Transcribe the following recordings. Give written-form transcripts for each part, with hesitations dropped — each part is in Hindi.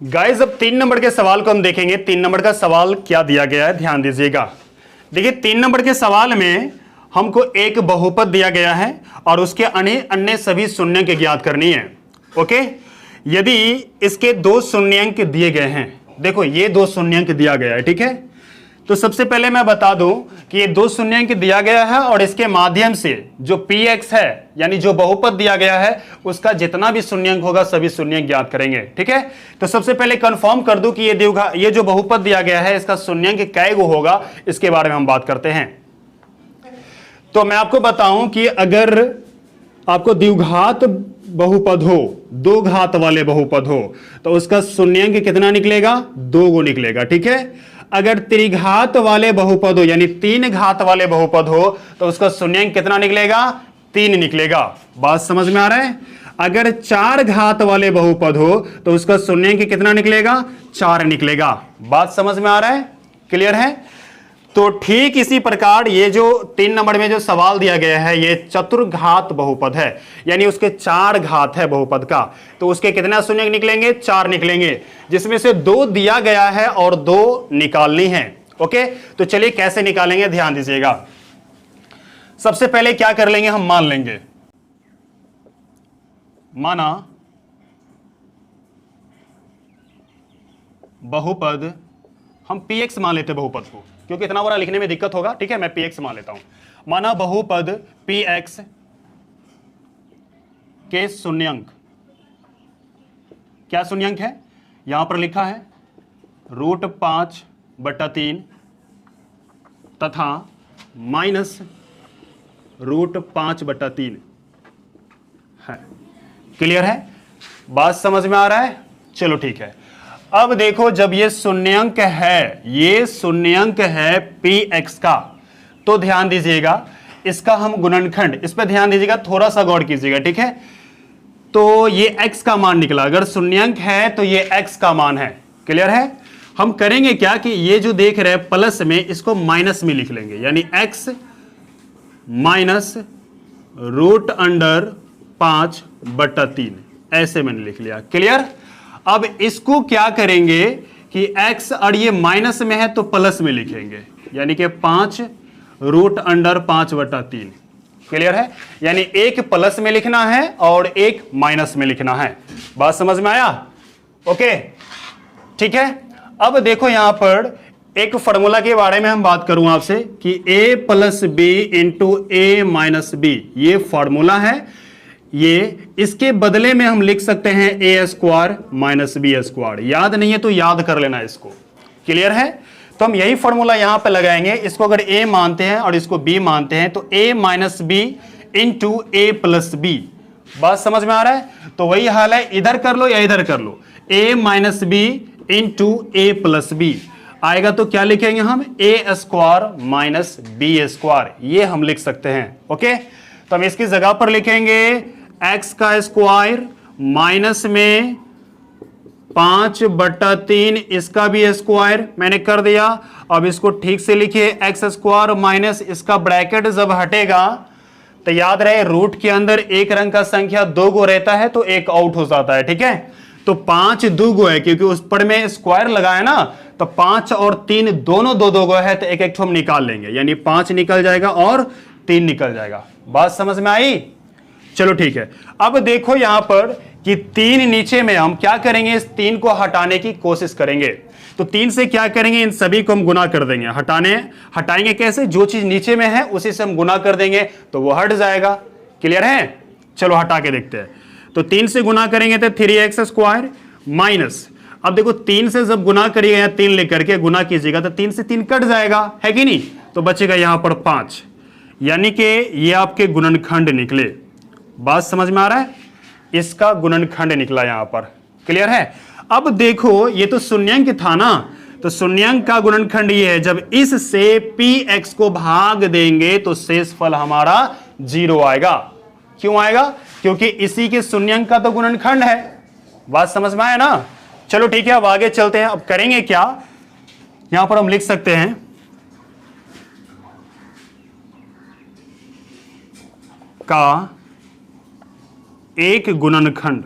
गाइस अब 3 नंबर के सवाल को हम देखेंगे। 3 नंबर का सवाल क्या दिया गया है, ध्यान दीजिएगा। देखिए 3 नंबर के सवाल में हमको एक बहुपद दिया गया है और उसके अन्य सभी शून्यंक ज्ञात करनी है। ओके, यदि इसके 2 शून्यंक दिए गए हैं, देखो ये 2 शून्यंक दिया गया है, ठीक है। तो सबसे पहले मैं बता दूं कि ये 2 शून्यंक दिया गया है और इसके माध्यम से जो px है यानी जो बहुपद दिया गया है उसका जितना भी शून्यंक होगा सभी शून्यंक ज्ञात करेंगे, ठीक है। तो सबसे पहले कंफर्म कर दूं कि ये जो बहुपद दिया गया है इसका शून्यंक कै गो होगा, इसके बारे में हम बात करते हैं। तो मैं आपको बताऊं कि अगर आपको द्विघात बहुपद हो, 2 घात वाले बहुपद हो, तो उसका शून्यंक कितना निकलेगा, 2 गो निकलेगा, ठीक है। अगर त्रिघात वाले बहुपद हो यानी 3 घात वाले बहुपद हो तो उसका शून्यंक कितना निकलेगा, 3 निकलेगा। बात समझ में आ रहा है। अगर 4 घात वाले बहुपद हो तो उसका शून्यंक कितना निकलेगा, 4 निकलेगा। बात समझ में आ रहा है, क्लियर है। तो ठीक इसी प्रकार ये जो 3 नंबर में जो सवाल दिया गया है ये चतुर्घात बहुपद है, यानी उसके 4 घात है बहुपद का, तो उसके कितना शून्यंक निकलेंगे, 4 निकलेंगे, जिसमें से 2 दिया गया है और 2 निकालनी है। ओके, तो चलिए कैसे निकालेंगे, ध्यान दीजिएगा। सबसे पहले क्या कर लेंगे, हम मान लेंगे, माना बहुपद, हम px मान लेते बहुपद को क्योंकि इतना बड़ा लिखने में दिक्कत होगा, ठीक है। मैं px मान लेता हूं। माना बहुपद px के शून्यंक, क्या शून्यंक है, यहां पर लिखा है √5/3 तथा -√5/3 है। क्लियर है, बात समझ में आ रहा है। चलो ठीक है। अब देखो जब ये शून्यंक है, ये शून्यंक है px का, तो ध्यान दीजिएगा इसका हम गुणनखंड, इस पर ध्यान दीजिएगा, थोड़ा सा गौर कीजिएगा, ठीक है। तो ये x का मान निकला, अगर शून्यंक है तो ये x का मान है। क्लियर है। हम करेंगे क्या कि ये जो देख रहे हैं प्लस में, इसको माइनस में लिख लेंगे, यानी x -√5/3 ऐसे मैंने लिख लिया। क्लियर। अब इसको क्या करेंगे कि x और ये माइनस में है तो प्लस में लिखेंगे, यानी कि 5√5/3। क्लियर है, यानी एक प्लस में लिखना है और एक माइनस में लिखना है। बात समझ में आया, ओके ठीक है। अब देखो यहां पर एक फॉर्मूला के बारे में हम बात करूं आपसे कि a + b × a - b, ये फॉर्मूला है। ये इसके बदले में हम लिख सकते हैं a² - b²। याद नहीं है तो याद कर लेना इसको। क्लियर है। तो हम यही फॉर्मूला यहां पे लगाएंगे। इसको अगर a मानते हैं और इसको b मानते हैं तो a - b × a + b। बात समझ में आ रहा है। तो वही हाल है, इधर कर लो या इधर कर लो, a - b × a + b आएगा तो क्या लिखेंगे हम, a² - b², ये हम लिख सकते हैं। ओके, तो हम इसकी जगह पर लिखेंगे x² माइनस में 5/3 इसका भी स्क्वायर मैंने कर दिया। अब इसको ठीक से लिखिए, x² माइनस इसका ब्रैकेट जब हटेगा तो याद रहे रूट के अंदर एक रंग का संख्या 2 गो रहता है तो एक आउट हो जाता है, ठीक है। तो 5 2 गो है क्योंकि उस पर में स्क्वायर लगाया ना, तो 5 और 3 दोनों 2 गो है तो एक हम निकाल लेंगे, यानी 5 निकल जाएगा और 3 निकल जाएगा। बात समझ में आई। चलो ठीक है। अब देखो यहां पर कि 3 नीचे में, हम क्या करेंगे, इस 3 को हटाने की कोशिश करेंगे। तो 3 से क्या करेंगे, इन सभी को हम गुना कर देंगे। हटाएंगे कैसे, जो चीज नीचे में है उसी से हम गुना कर देंगे तो वो हट जाएगा। क्लियर है। चलो हटा के देखते हैं। तो 3 से गुना करेंगे तो 3x² माइनस, अब देखो 3 से जब गुना करिएगा या 3 लेकर के गुना कीजिएगा तो 3 से 3 कट जाएगा, है कि नहीं, तो बचेगा यहां पर 5, यानी कि ये आपके गुणनखंड निकले। बात समझ में आ रहा है, इसका गुणनखंड निकला यहां पर। क्लियर है। अब देखो ये तो शून्यंक था ना, तो शून्यंक का गुणनखंड ये है, जब इससे px को भाग देंगे तो शेषफल हमारा 0 आएगा। क्यों आएगा, क्योंकि इसी के शून्यंक का तो गुणनखंड है। बात समझ में आया ना। चलो ठीक है, अब आगे चलते हैं। अब करेंगे क्या, यहां पर हम लिख सकते हैं का एक गुणनखंड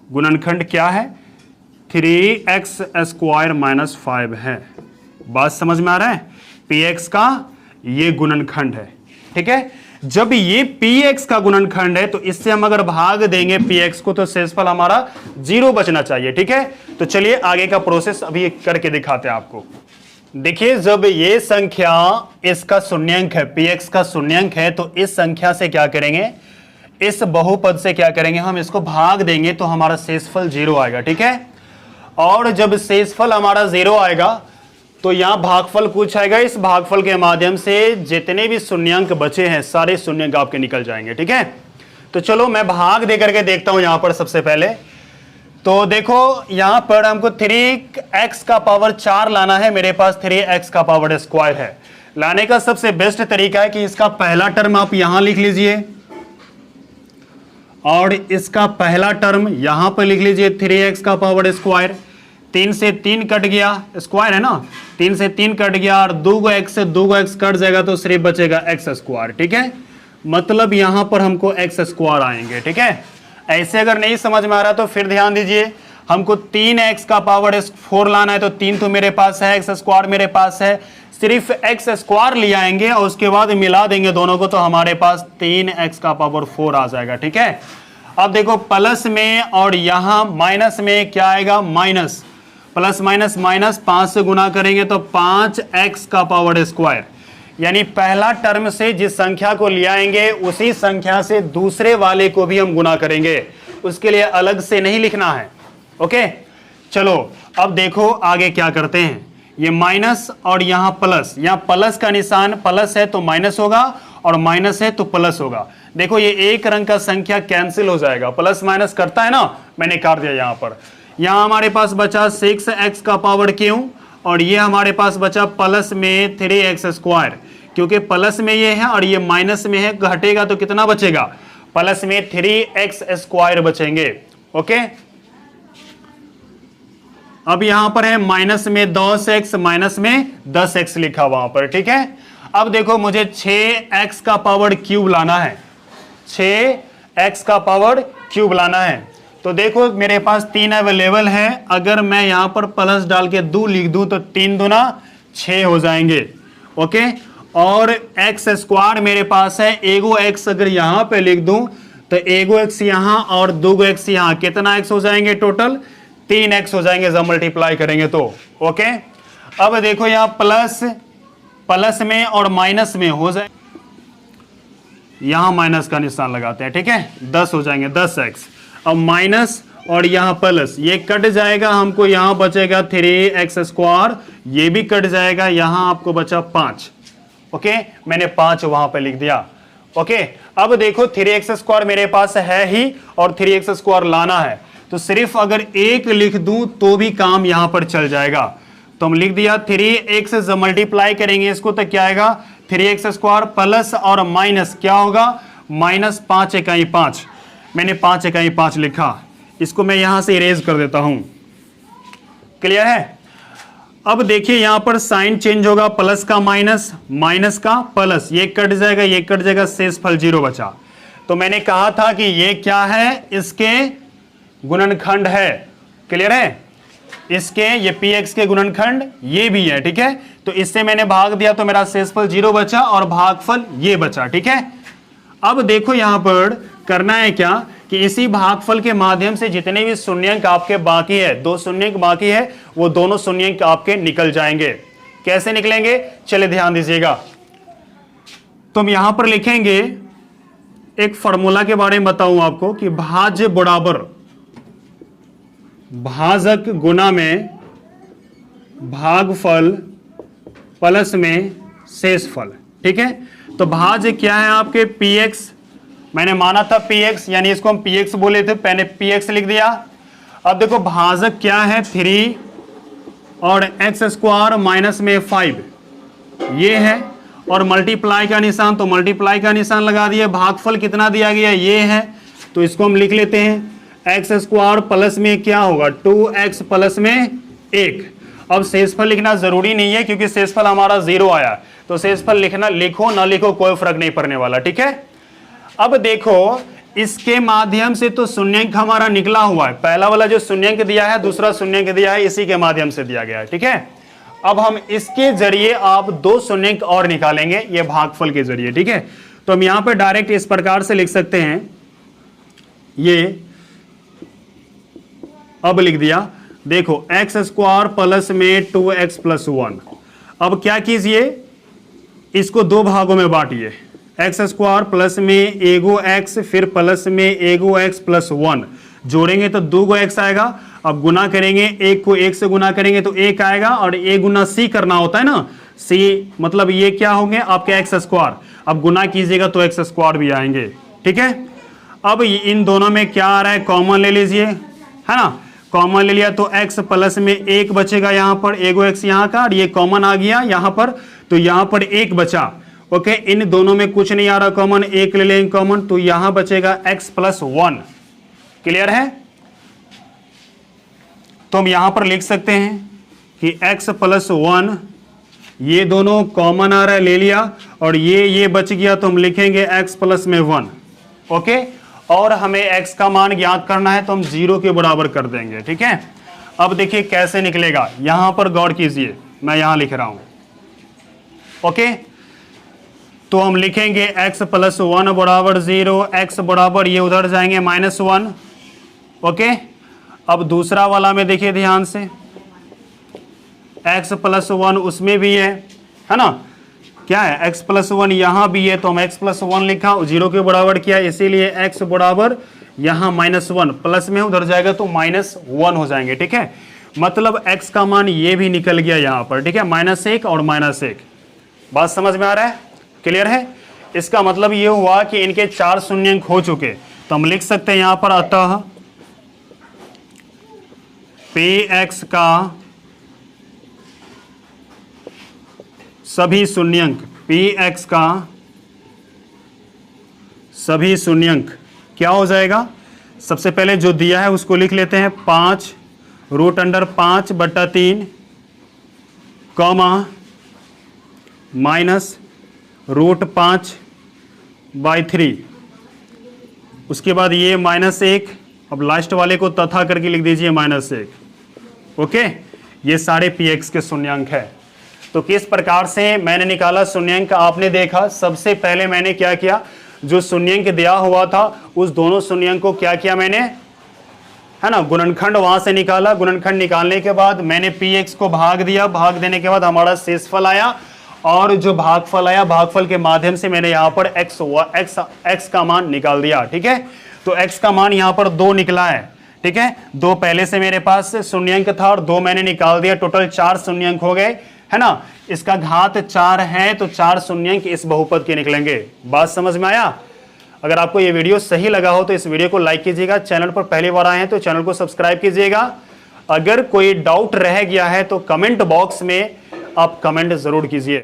गुणनखंड क्या है, 3x स्क्वायर माइनस 5 है। बात समझ में आ रहा है, px का ये गुणनखंड है, ठीक है। जब ये px का गुणनखंड है तो इससे हम अगर भाग देंगे px को तो शेषफल हमारा 0 बचना चाहिए, ठीक है। तो चलिए आगे का प्रोसेस अभी करके दिखाते हैं आपको। देखिए जब ये संख्या इसका शून्यंक है, px का शून्यंक है, तो इस संख्या से क्या करेंगे, इस बहुपद से क्या करेंगे, हम इसको भाग देंगे तो हमारा शेषफल 0 आएगा, ठीक है। और जब शेषफल हमारा 0 आएगा तो यहां भागफल कुछ आएगा, इस भागफल के माध्यम से जितने भी शून्यंक बचे हैं सारे शून्यंक आपके निकल जाएंगे, ठीक है। तो चलो मैं भाग दे करके देखता हूं यहां पर सबसे पहले। तो देखो यहां पर हमको 3x का पावर 4 लाना है, मेरे पास 3x का पावर स्क्वायर है। लाने का सबसे बेस्ट तरीका है कि इसका पहला टर्म आप यहां लिख लीजिए और इसका पहला टर्म यहां पर लिख लीजिए 3x का पावर स्क्वायर। 3 से 3 कट गया, स्क्वायर है ना, 3 से 3 कट गया और 2x से 2x कट जाएगा तो सिर्फ बचेगा x स्क्वायर, ठीक है। मतलब यहां पर हमको x स्क्वायर आएंगे, ठीक है। ऐसे अगर नहीं समझ में आ रहा तो फिर ध्यान दीजिए, हमको 3x का पावर 4 लाना है तो 3 तो मेरे पास है, x स्क्वायर मेरे पास है, सिर्फ x स्क्वायर ले आएंगे और उसके बाद मिला देंगे दोनों को तो हमारे पास 3x का पावर 4 आ जाएगा, ठीक है। अब देखो प्लस में और यहां माइनस में क्या आएगा, माइनस, प्लस माइनस माइनस, 5 से गुना करेंगे तो 5x का पावर स्क्वायर। यानी पहला टर्म से जिस संख्या को ले आएंगे उसी संख्या से दूसरे वाले को भी हम गुना करेंगे, उसके लिए अलग से नहीं लिखना है, ओके। चलो अब देखो आगे क्या करते हैं, ये माइनस और यहां प्लस, यहां प्लस का निशान, प्लस है तो माइनस होगा और माइनस है तो प्लस होगा। देखो ये एक रंग का संख्या कैंसिल हो जाएगा, प्लस माइनस करता है ना, मैंने काट दिया यहां पर। यहां हमारे पास बचा 6x का पावर क्यों, और ये हमारे पास बचा प्लस में 3x स्क्वायर, क्योंकि प्लस में ये है और ये माइनस में है, घटेगा तो कितना बचेगा, प्लस में 3x स्क्वायर बचेंगे, ओके। अब यहां पर है माइनस में 10x, माइनस में 10x लिखा वहां पर, ठीक है। अब देखो मुझे 6x का पावर क्यूब लाना है, 6x का पावर क्यूब लाना है। तो देखो मेरे पास 3 अवेलेबल है, अगर मैं यहां पर प्लस डाल के 2 लिख दूं तो 3 दूना 6 हो जाएंगे, ओके। और x स्क्वायर मेरे पास है, एगो x अगर यहां पे लिख दूं तो एगो x यहां और 2 x यहां, कितना x हो जाएंगे टोटल, 3x हो जाएंगे जब मल्टीप्लाई करेंगे तो, ओके। अब देखो यहां प्लस, प्लस में और माइनस में हो जाए, यहां माइनस का निशान लगाते हैं, ठीक है, 10 हो जाएंगे, 10x। अब माइनस और यहां प्लस, ये कट जाएगा, हमको यहां बचेगा 3x स्क्वायर, ये भी कट जाएगा, यहां आपको बचा 5, ओके। मैंने 5 वहां पे लिख दिया, ओके। अब देखो 3x स्क्वायर मेरे पास है ही और 3x स्क्वायर लाना है, तो सिर्फ अगर 1 लिख दूं तो भी काम यहां पर चल जाएगा। तो हम लिख दिया 3x से मल्टीप्लाई करेंगे इसको तो क्या आएगा, 3x स्क्वायर प्लस और माइनस क्या होगा, माइनस 5 इकाई 5, मैंने 5 इकाई 5 लिखा, इसको मैं यहां से इरेज कर देता हूं, क्लियर है। अब देखिए यहां पर साइन चेंज होगा, प्लस का माइनस, माइनस का प्लस, ये कट जाएगा, ये कट जाएगा, शेषफल 0 बचा। तो मैंने कहा था कि ये क्या है, इसके गुणनखंड है, क्लियर है, इसके ये px के गुणनखंड ये भी है, ठीक है। तो इससे मैंने भाग दिया तो मेरा शेषफल 0 बचा और भागफल ये बचा, ठीक है। अब देखो यहां पर करना है क्या कि इसी भागफल के माध्यम से जितने भी शून्यंक आपके बाकी है, 2 शून्यंक बाकी है, वो दोनों शून्यंक आपके निकल जाएंगे। कैसे निकलेंगे, चलिए ध्यान दीजिएगा। तो हम यहां पर लिखेंगे, एक फॉर्मूला के बारे में बताऊं आपको कि भाज्य बराबर भाजक गुना में भागफल प्लस में शेषफल, ठीक है। तो भाज्य क्या है आपके px, मैंने माना था px, यानी इसको हम px बोले थे, मैंने px लिख दिया। अब देखो भाजक क्या है 3 और x स्क्वायर माइनस में 5 ये है, और मल्टीप्लाई का निशान, तो मल्टीप्लाई का निशान लगा दिया। भागफल कितना दिया गया ये है, तो इसको हम लिख लेते हैं, एक्स स्क्वायर प्लस में क्या होगा 2x प्लस में 1। अब शेषफल लिखना जरूरी नहीं है क्योंकि शेषफल हमारा 0 आया, तो शेषफल लिखना, लिखो ना लिखो कोई फर्क नहीं पड़ने वाला, ठीक है। अब देखो इसके माध्यम से तो शून्यंक हमारा निकला हुआ है, पहला वाला जो शून्यंक दिया है, दूसरा शून्यंक दिया है, इसी के माध्यम से दिया गया है। ठीक है, अब हम इसके जरिए आप दो शून्यंक और निकालेंगे, ये भागफल के जरिए। ठीक है, तो हम यहां पर डायरेक्ट इस प्रकार से लिख सकते हैं, ये अब लिख दिया, देखो एक्स स्क्वायर प्लस में 2x प्लस 1। अब क्या कीजिए, इसको दो भागों में बांटिए, एक्स स्क्वायर प्लस में एगो एक्स फिर प्लस में एगो एक्स प्लस 1, जोड़ेंगे तो 2 एक्स आएगा। अब गुना करेंगे, एक को एक से गुना करेंगे तो 1 आएगा, और ए गुना सी करना होता है ना, सी मतलब ये क्या होंगे आपके एक्स स्क्वायर, अब गुना कीजिएगा तो एक्स स्क्वायर भी आएंगे। ठीक है, अब इन दोनों में क्या आ रहा है, कॉमन ले लीजिए, है ना, कॉमन ले लिया तो x प्लस में 1 बचेगा, यहां पर एगो x यहां का, और ये कॉमन आ गया यहां पर, तो यहां पर 1 बचा। ओके, इन दोनों में कुछ नहीं आ रहा कॉमन, 1 ले लेंगे कॉमन, तो यहां बचेगा x प्लस 1। क्लियर है, तो हम यहां पर लिख सकते हैं कि x प्लस 1, ये दोनों कॉमन आ रहा है, ले लिया, और ये बच गया, तो हम लिखेंगे x प्लस में 1। ओके, और हमें x का मान ज्ञात करना है, तो हम 0 के बराबर कर देंगे। ठीक है, अब देखिए कैसे निकलेगा, यहां पर गौर कीजिए, मैं यहां लिख रहा हूं। ओके, तो हम लिखेंगे x प्लस 1 बराबर 0, x बराबर ये उधर जाएंगे -1। ओके, अब दूसरा वाला में देखिए ध्यान से, x प्लस 1 उसमें भी है ना, क्या है x प्लस 1 यहां भी है, तो हम x प्लस 1 लिखा, 0 के बराबर किया, इसीलिए x बराबर यहां -1, प्लस में उधर जाएगा तो -1 हो जाएंगे। ठीक है, मतलब x का मान ये भी निकल गया यहां पर। ठीक है, -1 और -1, बात समझ में आ रहा है, क्लियर है। इसका मतलब ये हुआ कि इनके 4 शून्यंक हो चुके, तो हम लिख सकते हैं यहां पर, अतः px का सभी शून्यंक, px का सभी शून्यंक क्या हो जाएगा, सबसे पहले जो दिया है उसको लिख लेते हैं, 5√5/3 कॉमा -√5/3, उसके बाद ये -1, अब लास्ट वाले को तथा करके लिख दीजिए -1। ओके, ये सारे px के शून्यंक है। तो किस प्रकार से मैंने निकाला शून्यंक, आपने देखा, सबसे पहले मैंने क्या किया, जो शून्यंक दिया हुआ था उस दोनों शून्यंक को क्या किया मैंने, है ना, गुणनखंड वहां से निकाला, गुणनखंड निकालने के बाद मैंने px को भाग दिया, भाग देने के बाद हमारा शेषफल आया, और जो भागफल आया, भागफल के माध्यम से मैंने यहां पर x का मान निकाल दिया। ठीक है, तो x का मान यहां पर 2 निकला है। ठीक है, 2 पहले से मेरे पास शून्यंक था और 2 मैंने निकाल दिया, टोटल 4 शून्यंक हो गए, है ना, इसका घात 4 है, तो 4 शून्यंक इस बहुपद के निकलेंगे। बात समझ में आया। अगर आपको ये वीडियो सही लगा हो तो इस वीडियो को लाइक कीजिएगा, चैनल पर पहली बार आए हैं तो चैनल को सब्सक्राइब कीजिएगा। अगर कोई डाउट रह गया है तो कमेंट बॉक्स में आप कमेंट जरूर कीजिए।